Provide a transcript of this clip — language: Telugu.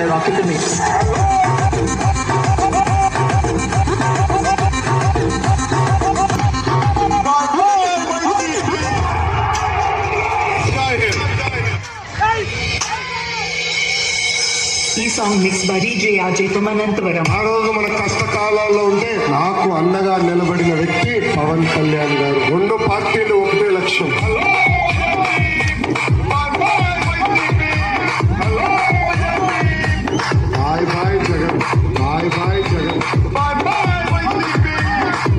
You're rocking the mix. ఈ song mix by DJ Ajay Tumanantavaram. ఆ రోజు మన కష్టకాలాల్లో ఉంటే నాకు అండగా నిలబడిన వ్యక్తి పవన్ కళ్యాణ్ గారు. రెండు పార్టీలు ఒకటే లక్ష్యం.